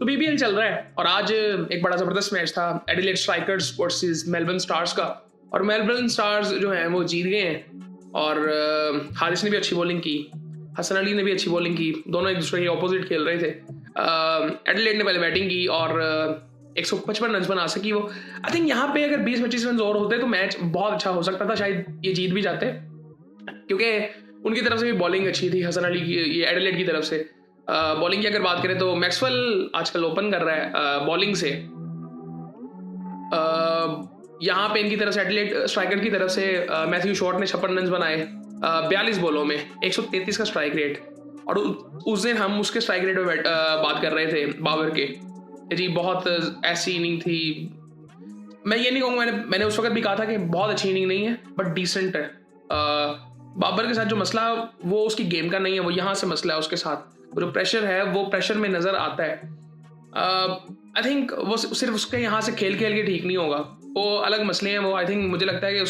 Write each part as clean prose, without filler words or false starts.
BBL चल रहा है और आज एक बड़ा ज़बरदस्त मैच था Adelaide strikers versus Melbourne stars का। और मेलबर्न स्टार्स जो हैं वो जीत गए हैं और हारिस ने भी अच्छी बॉलिंग की, हसन अली ने भी अच्छी बॉलिंग की, दोनों एक दूसरे के ऑपोजिट खेल रहे थे। एडिलेड ने पहले बैटिंग की और 155 रन बना सकी वो। आई थिंक यहाँ पे अगर 20-25 रन और होते तो मैच बहुत अच्छा हो सकता था, शायद ये जीत भी जाते, क्योंकि उनकी तरफ से भी बॉलिंग अच्छी थी हसन अली की, ये एडिलेड की तरफ से। बॉलिंग की अगर बात करें तो मैक्सवेल आजकल ओपन कर रहा है बॉलिंग से। यहाँ पे इनकी तरफ से एडिलेड स्ट्राइकर की तरफ से मैथ्यू शॉर्ट ने 56 रन बनाए 42 बॉलों में, 133 का स्ट्राइक रेट। और उस दिन हम उसके स्ट्राइक रेट में बात कर रहे थे बाबर के, जी बहुत ऐसी इनिंग थी। मैं ये नहीं कहूँगा, मैंने उस वक्त भी कहा था कि बहुत अच्छी इनिंग नहीं है बट डिसेंट है। बाबर के साथ जो मसला वो उसकी गेम का नहीं है, वो यहाँ से मसला है उसके साथ। जो प्रेशर है वो प्रेशर में नज़र आता है। आई थिंक वो सिर्फ उसके यहाँ से खेल के ठीक नहीं होगा, वो अलग मसले हैं। वो आई थिंक मुझे लगता है कि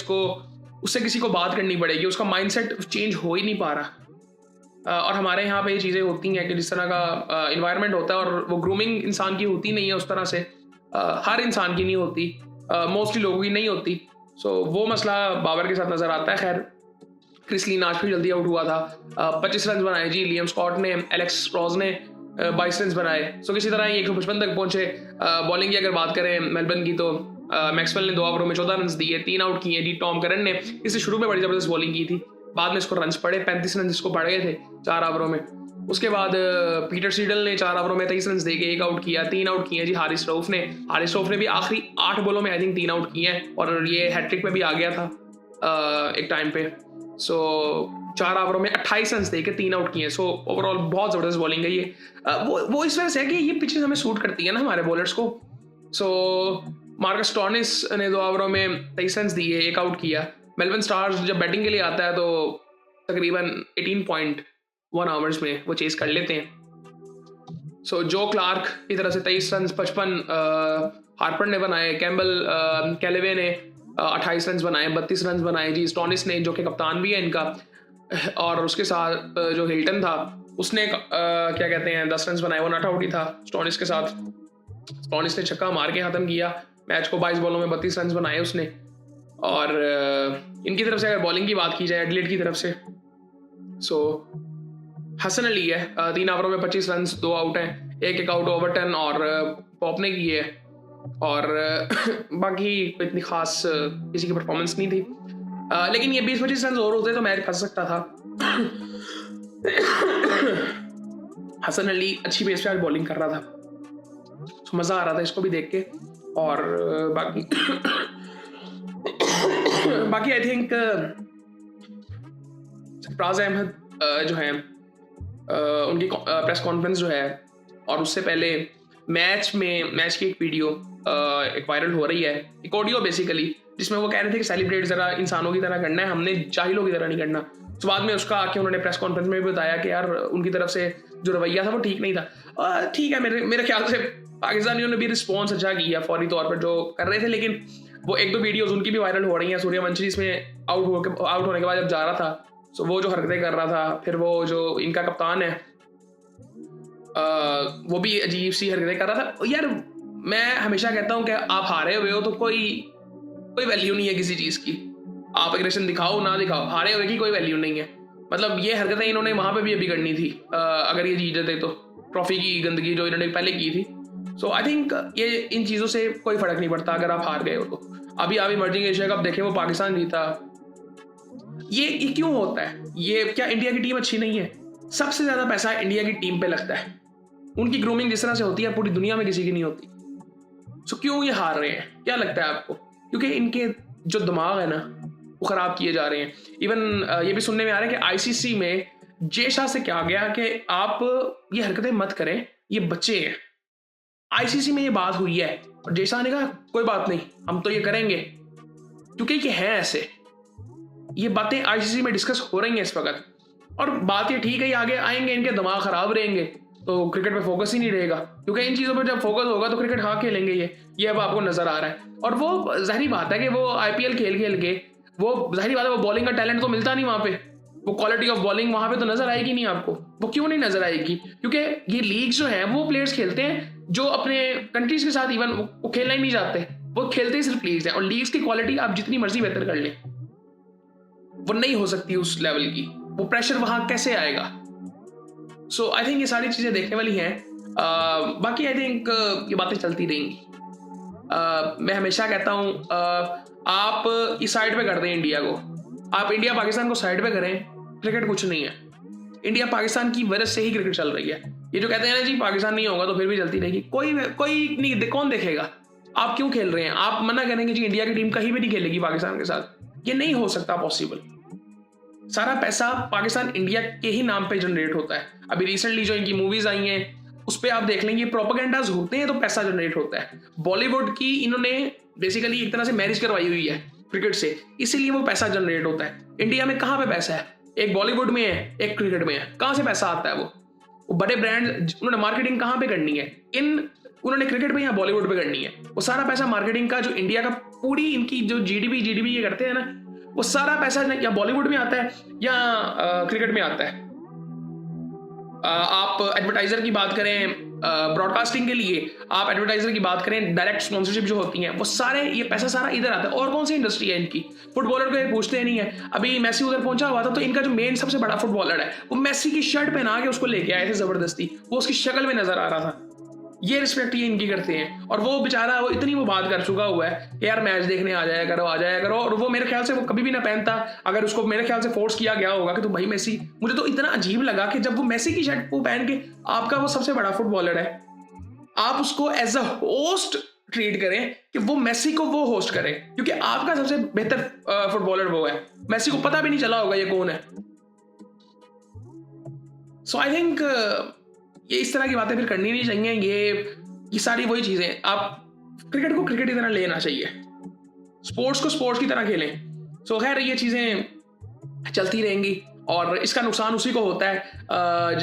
उससे किसी को बात करनी पड़ेगी, उसका माइंडसेट चेंज हो ही नहीं पा रहा। और हमारे यहाँ पे ये चीज़ें होती हैं कि जिस तरह का इन्वायरमेंट होता है और वो ग्रूमिंग इंसान की होती नहीं है उस तरह से, हर इंसान की नहीं होती, मोस्टली लोगों की नहीं होती। सो वो मसला बाबर के साथ नज़र आता है। खैर क्रिस लीन आज भी जल्दी आउट हुआ था, 25 रन बनाए जी। लियम स्कॉट ने, एलेक्स रॉज ने 22 रन बनाए। सो किसी तरह 155 तक पहुंचे। बॉलिंग की अगर बात करें मेलबर्न की तो मैक्सवेल ने 2 ओवरों में 14 रन दिए, 3 आउट किए जी। टॉम करन ने इससे शुरू में बड़ी ज़बरदस्त बॉलिंग की थी, बाद में इसको रन पड़े, 35 रन इसको पड़ गए थे 4 ओवरों में। उसके बाद पीटर सीडल ने 4 ओवरों में 23 रन दे के 1 आउट किया, 3 आउट किए जी। हारिस रऊफ ने भी आखिरी 8 बॉलों में आई थिंक 3 आउट किए हैं और ये हैट्रिक में भी आ गया था एक टाइम पे। सो 4 ओवरों में 28 रन दे के 3 आउट किए। सो ओवरऑल बहुत ज़बरदस्त बॉलिंग है ये। वो इस वजह से है कि ये पिचेस हमें सूट करती है ना हमारे बॉलर्स को। सो मार्कस स्टोनिस ने 2 ओवरों में 23 रन दिए, 1 आउट किया। मेलबर्न स्टार्स जब बैटिंग के लिए आता है तो तकरीबन 18.1 आवर्स में वो चेस कर लेते हैं। सो जो क्लार्क की तरफ से 23 रन 55 हार्पर ने बनाए, कैलेवे ने 28 रन बनाए, 32 रन बनाए जी। स्टोनिस ने, जो कि कप्तान भी है इनका, और उसके साथ जो हिल्टन था उसने क्या कहते हैं 10 रन बनाए, वो नॉट आउट ही था स्टोनिस के साथ। स्टोनिस ने छक्का मार के ख़त्म किया मैच को, 22 बॉलों में 32 रन बनाए उसने। और इनकी तरफ से अगर बॉलिंग की बात की जाए एडिलेड की तरफ से, सो हसन अली है 3 ओवरों में 25 रन, 2 आउट हैं, एक आउट ओवरटन और पॉप ने की है। और बाकी इतनी खास किसी की परफॉर्मेंस नहीं थी, लेकिन ये 20-25 रन और होते तो मैच फंस सकता था। हसन अली अच्छी पेस पे आज बॉलिंग कर रहा था, तो मज़ा आ रहा था इसको भी देख के। और बाकी आई थिंक सरफराज अहमद जो है उनकी प्रेस कॉन्फ्रेंस जो है, और उससे पहले मैच की एक वीडियो एक वायरल हो रही है, एक ऑडियो बेसिकली, जिसमें वो कह रहे थे कि सेलिब्रेट ज़रा इंसानों की तरह करना है, हमने जाहिलों की तरह नहीं करना। तो बाद में उसका आके उन्होंने प्रेस कॉन्फ्रेंस में भी बताया कि यार उनकी तरफ से जो रवैया था वो ठीक नहीं था। ठीक है, मेरे ख्याल से पाकिस्तानियों ने भी रिस्पॉन्स अच्छा किया फौरी तौर पर जो कर रहे थे, लेकिन वो 1-2 वीडियोज़ उनकी भी वायरल हो रही हैं। सूर्यवंशी इसमें आउट होने के बाद जब जा रहा था, तो वो जो हरकतें कर रहा था, फिर वो जो इनका कप्तान है वो भी अजीब सी हरकतें कर रहा था। यार मैं हमेशा कहता हूँ कि आप हारे हुए हो तो कोई वैल्यू नहीं है किसी चीज़ की, आप एग्रेशन दिखाओ ना दिखाओ, हारे हुए की कोई वैल्यू नहीं है। मतलब ये हरकतें इन्होंने वहाँ पे भी अभी करनी थी अगर ये जीत जाते तो, ट्रॉफी की गंदगी जो इन्होंने पहले की थी। सो आई थिंक ये इन चीज़ों से कोई फ़र्क नहीं पड़ता अगर आप हार गए हो तो। अभी इमर्जिंग एशिया कप देखें, वो पाकिस्तान जीता, ये क्यों होता है? ये क्या इंडिया की टीम अच्छी नहीं है? सबसे ज़्यादा पैसा इंडिया की टीम पे लगता है, उनकी ग्रूमिंग जिस तरह से होती है पूरी दुनिया में किसी की नहीं होती। सो क्यों ये हार रहे हैं, क्या लगता है आपको? क्योंकि इनके जो दिमाग है ना वो ख़राब किए जा रहे हैं। इवन ये भी सुनने में आ रहा है कि आईसीसी में जय शाह से क्या गया कि आप ये हरकतें मत करें, ये बच्चे हैं। आईसीसी में ये बात हुई है और जय शाह ने कहा कोई बात नहीं, हम तो ये करेंगे, क्योंकि ये हैं ऐसे। ये बातें आईसीसी में डिस्कस हो रही हैं इस वक्त, और बात ये ठीक है, ये आगे आएंगे, इनके दिमाग ख़राब रहेंगे तो क्रिकेट पे फोकस ही नहीं रहेगा, क्योंकि इन चीज़ों पर जब फोकस होगा तो क्रिकेट हाँ खेलेंगे ये अब आपको नज़र आ रहा है। और वो ज़ाहिर बात है कि वो आईपीएल खेल के वो ज़ाहिर बात है वो बॉलिंग का टैलेंट तो मिलता नहीं वहाँ पे, वो क्वालिटी ऑफ बॉलिंग वहाँ पे तो नज़र आएगी नहीं आपको। वो क्यों नहीं नज़र आएगी? क्योंकि ये लीग जो है वो प्लेयर्स खेलते हैं जो अपने कंट्रीज के साथ इवन वो खेलना ही नहीं चाहते, वो खेलते ही सिर्फ लीग्स हैं, और लीग्स की क्वालिटी आप जितनी मर्जी बेहतर कर लें वो नहीं हो सकती उस लेवल की, वो प्रेशर वहां कैसे आएगा। सो आई थिंक ये सारी चीजें देखने वाली हैं। बाकी आई थिंक ये बातें चलती रहेंगी। मैं हमेशा कहता हूं आप इस साइड पे कर दें इंडिया को, आप इंडिया पाकिस्तान को साइड पे करें, क्रिकेट कुछ नहीं है। इंडिया पाकिस्तान की वजह से ही क्रिकेट चल रही है। ये जो कहते हैं ना जी पाकिस्तान नहीं होगा तो फिर भी चलती रहेगी, कोई नहीं, कौन देखेगा? आप क्यों खेल रहे हैं? आप मना करेंगे जी इंडिया की टीम कहीं भी नहीं खेलेगी पाकिस्तान के साथ, ये नहीं हो सकता पॉसिबल। सारा पैसा पाकिस्तान इंडिया के ही नाम पे जनरेट होता है। अभी रिसेंटली जो इनकी मूवीज आई हैं उस पर आप देख लेंगे, प्रोपेगेंडाज होते हैं तो पैसा जनरेट होता है। बॉलीवुड की इन्होंने बेसिकली एक तरह से मैरिज करवाई हुई है क्रिकेट से, इसीलिए वो पैसा जनरेट होता है। इंडिया में कहाँ पे पैसा है? एक बॉलीवुड में है, एक क्रिकेट में है। कहाँ से पैसा आता है? वो बड़े ब्रांड, उन्होंने मार्केटिंग कहाँ पे करनी है? उन्होंने क्रिकेट पे या बॉलीवुड पे करनी है। वो सारा पैसा मार्केटिंग का जो इंडिया का पूरी इनकी जो जीडीपी ये करते हैं ना, वो सारा पैसा या बॉलीवुड में आता है या क्रिकेट में आता है। आप एडवर्टाइजर की बात करें, ब्रॉडकास्टिंग के लिए आप एडवर्टाइजर की बात करें, डायरेक्ट स्पॉन्सरशिप जो होती हैं, वो सारे ये पैसा सारा इधर आता है। और कौन सी इंडस्ट्री है इनकी? फुटबॉलर को ये पूछते नहीं है। अभी मैसी उधर पहुंचा हुआ था तो इनका जो मेन सबसे बड़ा फुटबॉलर है वो मैसी की शर्ट पहना के उसको लेके आए थे जबरदस्ती, वो उसकी शक्ल में नजर आ रहा था। ये रिस्पेक्ट ये इनकी करते हैं। और वो बेचारा वो इतनी वो बात कर चुका हुआ है कि यार मैच देखने आ जाया करो, और वो मेरे ख्याल से वो कभी भी ना पहनता अगर उसको मेरे ख्याल से फोर्स किया गया होगा कि तो भाई मेसी। मुझे तो इतना अजीब लगा कि जब वो मेसी की शर्ट को पहन के, आपका वो सबसे बड़ा फुटबॉलर है, आप उसको एज अ होस्ट ट्रीट करें कि वो मेसी को वो होस्ट करे, क्योंकि आपका सबसे बेहतर फुटबॉलर वो है। मेसी को पता भी नहीं चला होगा ये कौन है। सो आई थिंक ये इस तरह की बातें फिर करनी नहीं चाहिए। ये सारी वही चीजें, आप क्रिकेट को क्रिकेट की तरह लेना चाहिए, स्पोर्ट्स को स्पोर्ट्स की तरह खेलें। सो खैर ये चीजें चलती रहेंगी और इसका नुकसान उसी को होता है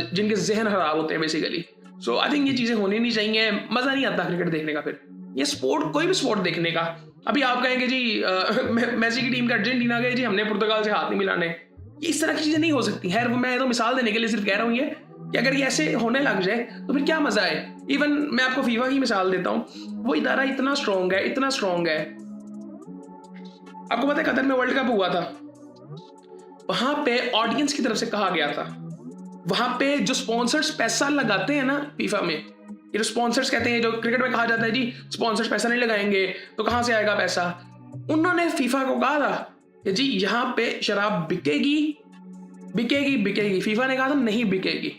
जिनके जहन खराब होते हैं बेसिकली। सो आई थिंक ये चीजें होनी नहीं चाहिए। मजा नहीं आता क्रिकेट देखने का, फिर ये स्पोर्ट कोई भी स्पोर्ट देखने का। अभी आप कहेंगे जी मेसी की टीम का अर्जेंटीना गए जी, हमने पुर्तगाल से हाथ नहीं मिलाने, इस तरह की चीजें नहीं हो सकती। खैर मैं तो मिसाल देने के लिए सिर्फ कह रहा हूँ ये कि अगर ये ऐसे होने लग जाए तो फिर क्या मजा है। इवन मैं आपको फीफा की मिसाल देता हूँ, वो इदारा इतना स्ट्रॉन्ग है। आपको पता है कतर में वर्ल्ड कप हुआ था, वहां पे ऑडियंस की तरफ से कहा गया था, वहां पे जो स्पॉन्सर्स पैसा लगाते हैं ना फीफा में, ये जो स्पॉन्सर्स कहते हैं, जो क्रिकेट में कहा जाता है जी स्पॉन्सर्स पैसा नहीं लगाएंगे तो कहां से आएगा पैसा, उन्होंने फीफा को कहा था कि जी यहां पे शराब बिकेगी। फीफा ने कहा था नहीं बिकेगी,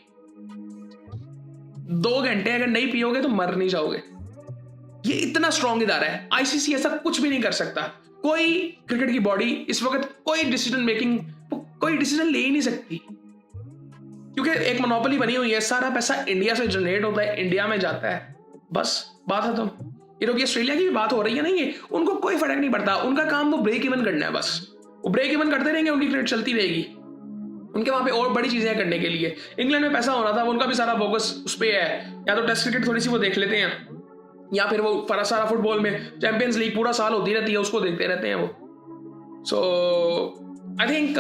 2 घंटे अगर नहीं पियोगे तो मर नहीं जाओगे। ये इतना स्ट्रॉन्ग इदारा है। आईसीसी ऐसा कुछ भी नहीं कर सकता। कोई क्रिकेट की बॉडी इस वक्त कोई डिसीजन ले ही नहीं सकती, क्योंकि एक मोनोपोली बनी हुई है। सारा पैसा इंडिया से जनरेट होता है, इंडिया में जाता है, बस बात खत्म। ये लोग ऑस्ट्रेलिया की भी बात हो रही है ना, ये उनको कोई फर्क नहीं पड़ता। उनका काम वो ब्रेक इवन करना है, बस वो ब्रेक इवन करते रहेंगे, उनकी क्रिकेट चलती रहेगी। उनके वहां पे और बड़ी चीजें करने के लिए। इंग्लैंड में पैसा होना था, उनका भी सारा फोकस उस पर है, या तो टेस्ट क्रिकेट थोड़ी सी वो देख लेते हैं, या फिर वो सारा फुटबॉल में चैंपियंस लीग पूरा साल होती रहती है, उसको देखते रहते हैं वो। सो आई थिंक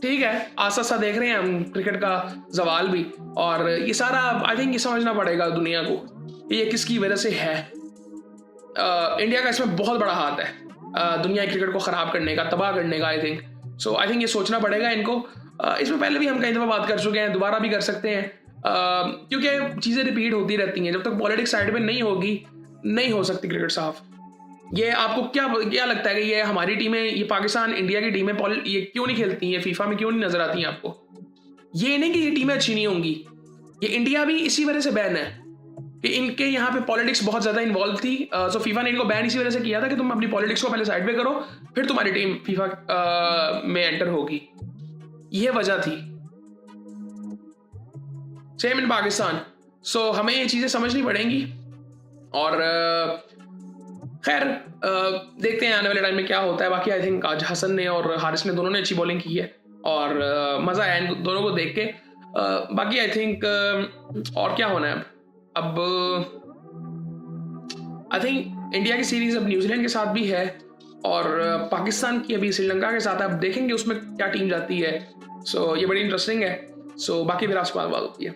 ठीक है, आस्ता आस्ता देख रहे हैं हम क्रिकेट का जवाल भी, और ये सारा आई थिंक ये समझना पड़ेगा दुनिया को कि ये किसकी वजह से है। इंडिया का इसमें बहुत बड़ा हाथ है दुनिया की क्रिकेट को खराब करने का, तबाह करने का। आई थिंक ये सोचना पड़ेगा इनको। इसमें पहले भी हम कई दफा बात कर चुके हैं, दोबारा भी कर सकते हैं, क्योंकि चीजें रिपीट होती रहती हैं। जब तक पॉलिटिक्स साइड में नहीं होगी, नहीं हो सकती क्रिकेट साफ। ये आपको क्या लगता है कि ये हमारी टीमें, ये पाकिस्तान इंडिया की टीमें ये क्यों नहीं खेलती हैं, फीफा में क्यों नहीं नजर आती हैं आपको? ये नहीं कि ये टीमें अच्छी नहीं होंगी, ये इंडिया भी इसी वजह से बैन है कि इनके यहाँ पे पॉलिटिक्स बहुत ज्यादा इन्वॉल्व थी। सो फीफा ने इनको बैन इसी वजह से किया था कि तुम अपनी पॉलिटिक्स को पहले साइड पे करो, फिर तुम्हारी टीम फीफा में एंटर होगी। ये वजह थी। Same in Pakistan. सो हमें ये चीजें समझनी पड़ेंगी, और खैर देखते हैं आने वाले टाइम में क्या होता है। बाकी आई थिंक आज हसन ने और हारिस ने दोनों ने अच्छी बॉलिंग की है, और मजा आया इन दोनों को देख के। बाकी आई थिंक और क्या होना है अब आई थिंक इंडिया की सीरीज अब न्यूजीलैंड के साथ भी है, और पाकिस्तान की अभी श्रीलंका के साथ है। अब देखेंगे उसमें क्या टीम जाती है। सो ये बड़ी इंटरेस्टिंग है। सो बाकी फिर आपसे बात होती है।